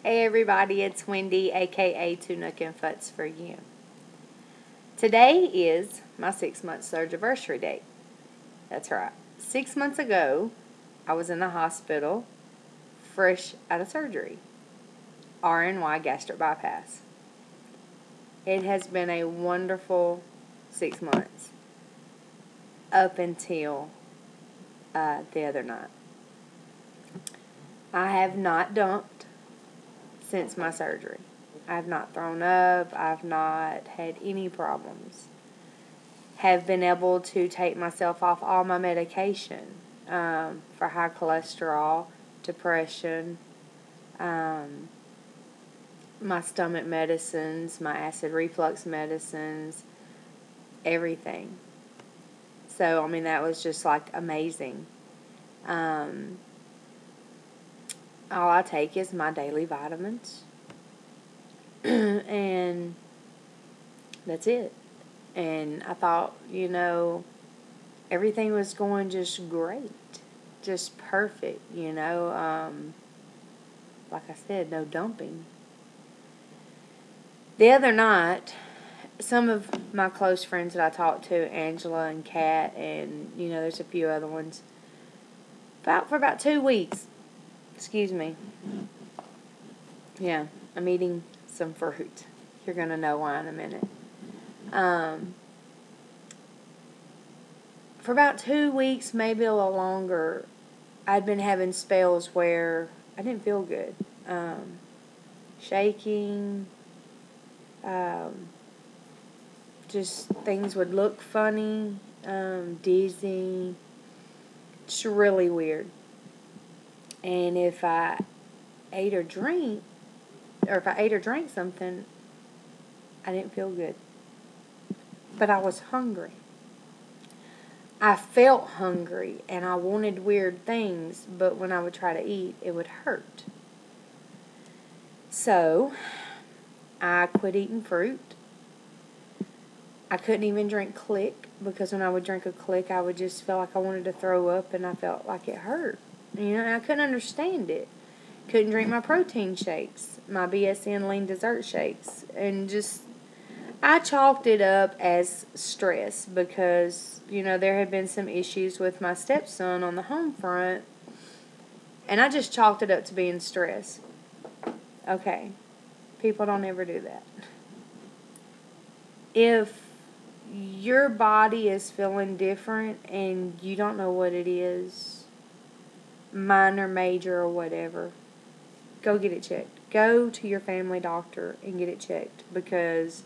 Hey everybody, it's Wendy, aka Tunic and Futs for you. Today is my 6-month surgiversary date. That's right. 6 months ago, I was in the hospital, fresh out of surgery. RNY gastric bypass. It has been a wonderful 6 months up until the other night. I have not dumped since my surgery. I've not thrown up. I've not had any problems. Have been able to take myself off all my medication for high cholesterol, depression, my stomach medicines, my acid reflux medicines, everything. So, I mean, that was just like amazing. All I take is my daily vitamins. And that's it. And I thought, everything was going just great. Just perfect, like I said, no dumping. The other night, some of my close friends that I talked to, Angela and Kat, and, there's a few other ones, for about 2 weeks, excuse me. Yeah, I'm eating some fruit. You're going to know why in a minute. For about 2 weeks, maybe a little longer, I'd been having spells where I didn't feel good. Shaking, just things would look funny, dizzy, just really weird. And if I ate or drank something, I didn't feel good. But I was hungry. I felt hungry and I wanted weird things, but when I would try to eat, it would hurt. So, I quit eating fruit. I couldn't even drink Click because when I would drink a Click, I would just feel like I wanted to throw up and I felt like it hurt. And I couldn't understand it. Couldn't drink my protein shakes, my BSN lean dessert shakes, and just, I chalked it up as stress because, there had been some issues with my stepson on the home front, and I just chalked it up to being stress. Okay, people don't ever do that. If your body is feeling different and you don't know what it is, minor, major, or whatever, go get it checked. Go to your family doctor and get it checked, because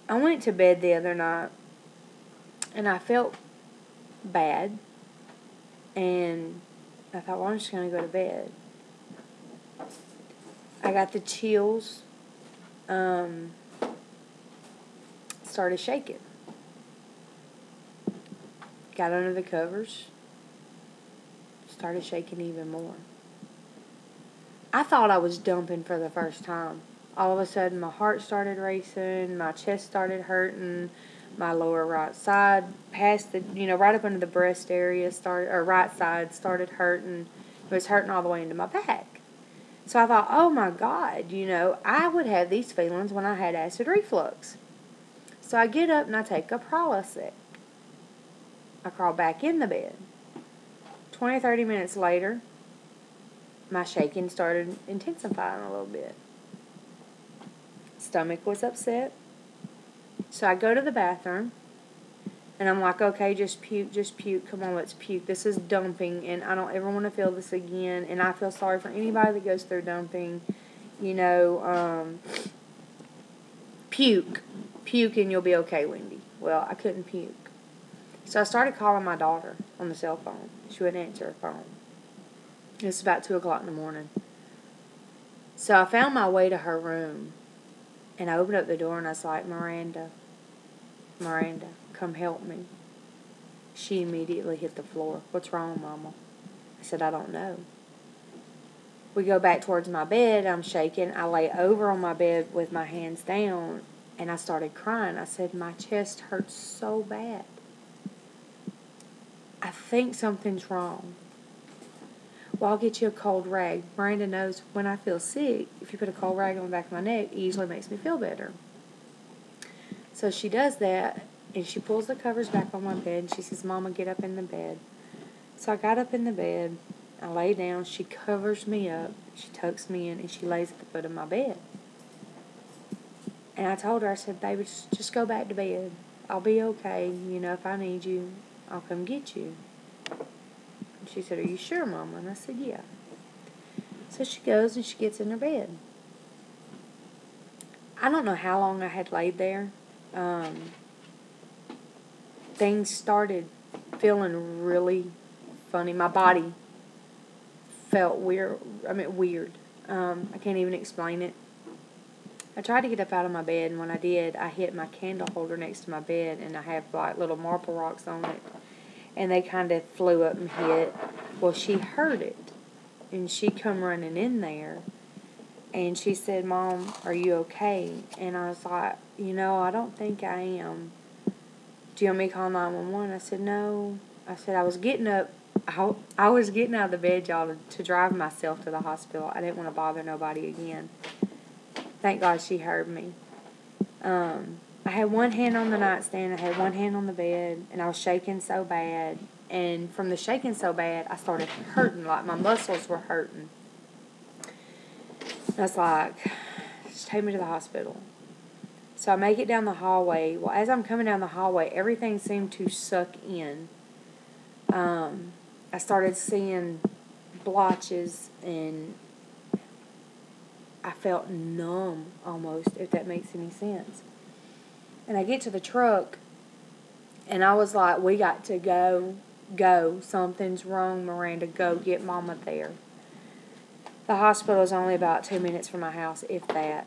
I went to bed the other night and I felt bad, and I thought, well, I'm just going to go to bed. I got the chills, started shaking, got under the covers, started shaking even more. I thought I was dumping for the first time. All of a sudden, my heart started racing, my chest started hurting, my lower right side, past the, right up under the breast area, right side started hurting. It was hurting all the way into my back. So I thought, oh my God, I would have these feelings when I had acid reflux. So I get up and I take a Prilosec. I crawl back in the bed. 20, 30 minutes later, my shaking started intensifying a little bit. Stomach was upset. So I go to the bathroom, and I'm like, okay, just puke. Come on, let's puke. This is dumping, and I don't ever want to feel this again. And I feel sorry for anybody that goes through dumping. Puke. Puke and you'll be okay, Wendy. Well, I couldn't puke. So I started calling my daughter on the cell phone. She wouldn't answer her phone. It was about 2 o'clock in the morning. So I found my way to her room, and I opened up the door, and I was like, Miranda, come help me. She immediately hit the floor. What's wrong, Mama? I said, I don't know. We go back towards my bed. I'm shaking. I lay over on my bed with my hands down, and I started crying. I said, my chest hurts so bad. I think something's wrong. well, I'll get you a cold rag. Miranda knows when I feel sick, if you put a cold rag on the back of my neck, it usually makes me feel better. So she does that, and she pulls the covers back on my bed, and she says, Mama, get up in the bed. So I got up in the bed, I lay down, she covers me up, she tucks me in, and she lays at the foot of my bed. And I told her, I said, baby, just go back to bed. I'll be okay. You know, if I need you, I'll come get you. And she said, are you sure, Mama? And I said, yeah. So she goes and she gets in her bed. I don't know how long I had laid there. Things started feeling really funny. My body felt weird. Weird. I can't even explain it. I tried to get up out of my bed, and when I did, I hit my candle holder next to my bed, and I have like little marble rocks on it, and they kind of flew up and hit. Well, she heard it, and she come running in there, and she said, Mom, are you okay? And I was like, I don't think I am. Do you want me to call 911? I said, no. I said, I was getting up. I was getting out of the bed, y'all, to drive myself to the hospital. I didn't want to bother nobody again. Thank God she heard me. I had one hand on the nightstand, I had one hand on the bed, and I was shaking so bad. And from the shaking so bad, I started hurting, like my muscles were hurting. I was like, just take me to the hospital. So I make it down the hallway. Well, as I'm coming down the hallway, everything seemed to suck in. I started seeing blotches, and I felt numb almost, if that makes any sense. And I get to the truck, and I was like, we got to go. Something's wrong, Miranda. Go get Mama there. The hospital is only about 2 minutes from my house, if that.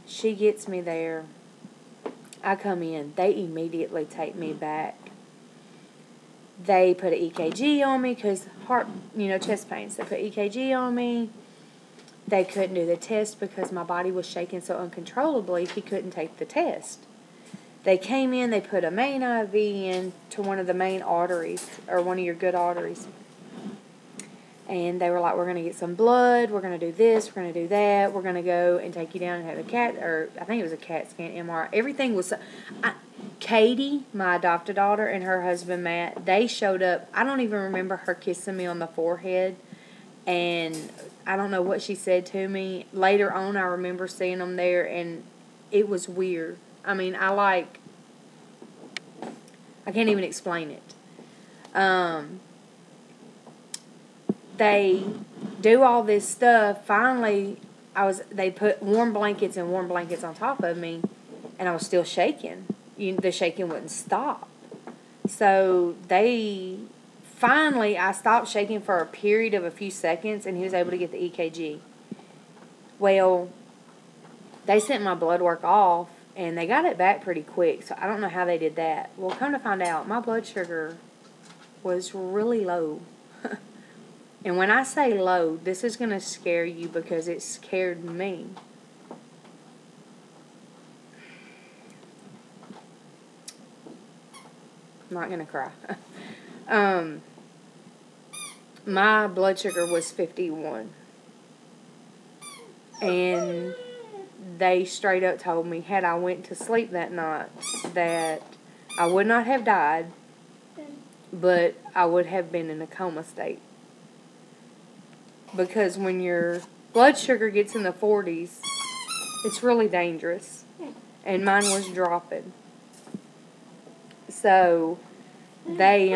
She gets me there. I come in. They immediately take me back. They put an EKG on me because chest pains. They put EKG on me. They couldn't do the test because my body was shaking so uncontrollably, he couldn't take the test. They came in, they put a main IV in to one of the main arteries, or one of your good arteries. And they were like, we're going to get some blood, we're going to do this, we're going to do that, we're going to go and take you down and have I think it was a CAT scan, MRI. Everything was... Katie, my adopted daughter, and her husband, Matt, they showed up. I don't even remember her kissing me on the forehead. And I don't know what she said to me. Later on, I remember seeing them there, and it was weird. I can't even explain it. They do all this stuff. Finally, they put warm blankets on top of me, and I was still shaking. The shaking wouldn't stop. So finally, I stopped shaking for a period of a few seconds, and he was able to get the EKG. Well, they sent my blood work off, and they got it back pretty quick, so I don't know how they did that. Well, come to find out, my blood sugar was really low. And when I say low, this is going to scare you because it scared me. I'm not going to cry. My blood sugar was 51. And they straight up told me, had I went to sleep that night, that I would not have died, but I would have been in a coma state. Because when your blood sugar gets in the 40s, it's really dangerous. And mine was dropping. So they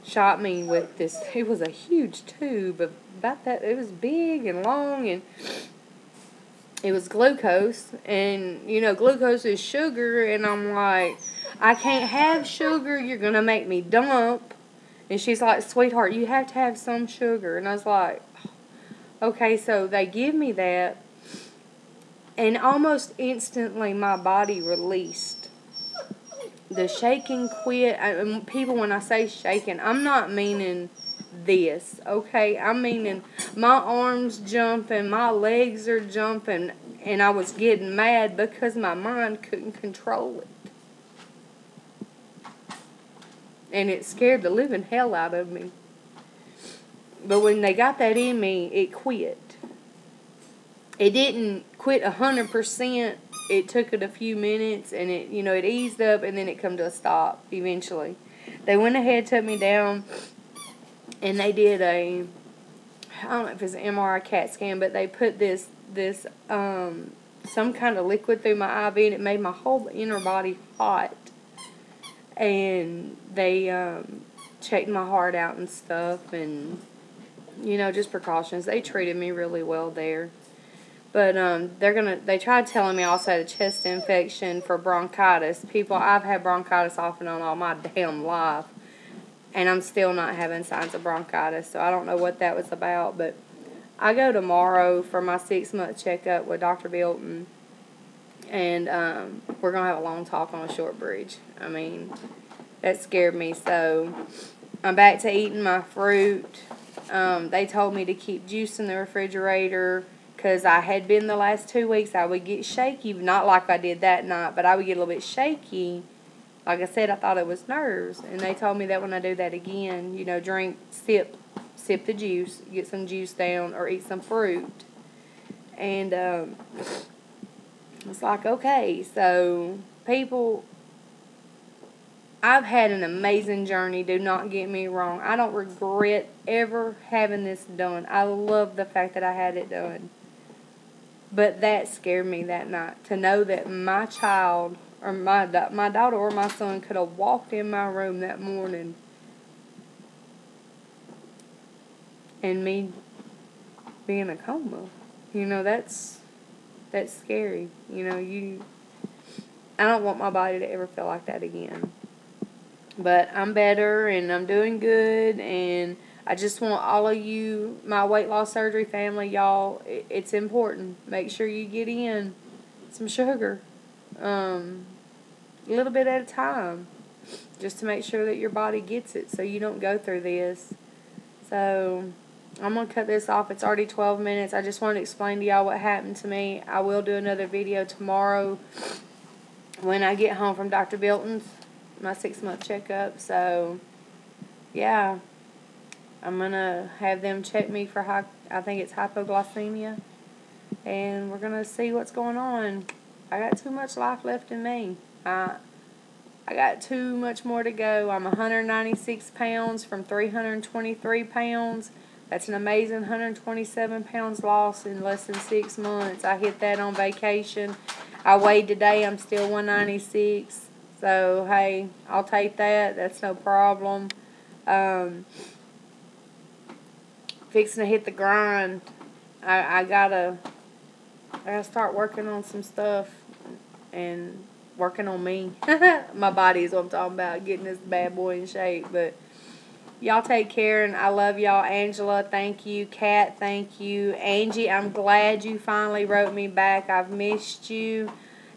shot me with this. It was a huge tube, about that. It was big and long, and it was glucose. And glucose is sugar. And I'm like, I can't have sugar. You're gonna make me dump. And she's like, sweetheart, you have to have some sugar. And I was like, okay. So they give me that, and almost instantly my body released. The shaking quit. People, when I say shaking, I'm not meaning this, okay? I'm meaning my arms jumping, my legs are jumping, and I was getting mad because my mind couldn't control it. And it scared the living hell out of me. But when they got that in me, it quit. It didn't quit 100%. It took it a few minutes, and it eased up, and then it come to a stop eventually. They went ahead, took me down, and they did I don't know if it's an MRI CAT scan, but they put this some kind of liquid through my IV, and it made my whole inner body hot. And they checked my heart out and stuff, and just precautions. They treated me really well there. But they tried telling me I also had a chest infection for bronchitis. People, I've had bronchitis off and on all my damn life, and I'm still not having signs of bronchitis, so I don't know what that was about. But I go tomorrow for my 6-month checkup with Dr. Bilton, and we're going to have a long talk on a short bridge. I mean, that scared me. So I'm back to eating my fruit. They told me to keep juice in the refrigerator, because I had been the last 2 weeks, I would get shaky. Not like I did that night, but I would get a little bit shaky. Like I said, I thought it was nerves. And they told me that when I do that again, drink, sip the juice, get some juice down, or eat some fruit. And it's like, okay, so people, I've had an amazing journey, do not get me wrong. I don't regret ever having this done. I love the fact that I had it done. But that scared me that night, to know that my child, or my daughter or my son, could have walked in my room that morning and me be in a coma. That's scary. I don't want my body to ever feel like that again. But I'm better, and I'm doing good, and I just want all of you, my weight loss surgery family, y'all, it's important. Make sure you get in some sugar, a little bit at a time, just to make sure that your body gets it so you don't go through this. So I'm going to cut this off. It's already 12 minutes. I just wanted to explain to y'all what happened to me. I will do another video tomorrow when I get home from Dr. Bilton's, my 6-month checkup. So, yeah. I'm going to have them check me for, I think it's hypoglycemia. And we're going to see what's going on. I got too much life left in me. I got too much more to go. I'm 196 pounds from 323 pounds. That's an amazing 127 pounds lost in less than 6 months. I hit that on vacation. I weighed today. I'm still 196. So, hey, I'll take that. That's no problem. Fixing to hit the grind. I gotta start working on some stuff and working on me. My body is what I'm talking about, getting this bad boy in shape. But y'all take care, and I love y'all. Angela, thank you. Kat, thank you. Angie, I'm glad you finally wrote me back. I've missed you.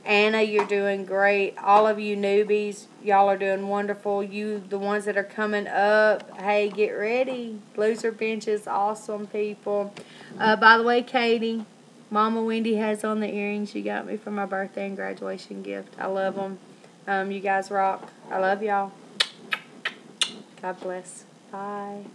Anna, you're doing great. All of you newbies, y'all are doing wonderful. You, the ones that are coming up, hey, get ready. Loser bench is awesome, people. By the way, Katie, Mama Wendy has on the earrings she got me for my birthday and graduation gift. I love them. You guys rock. I love y'all. God bless. Bye.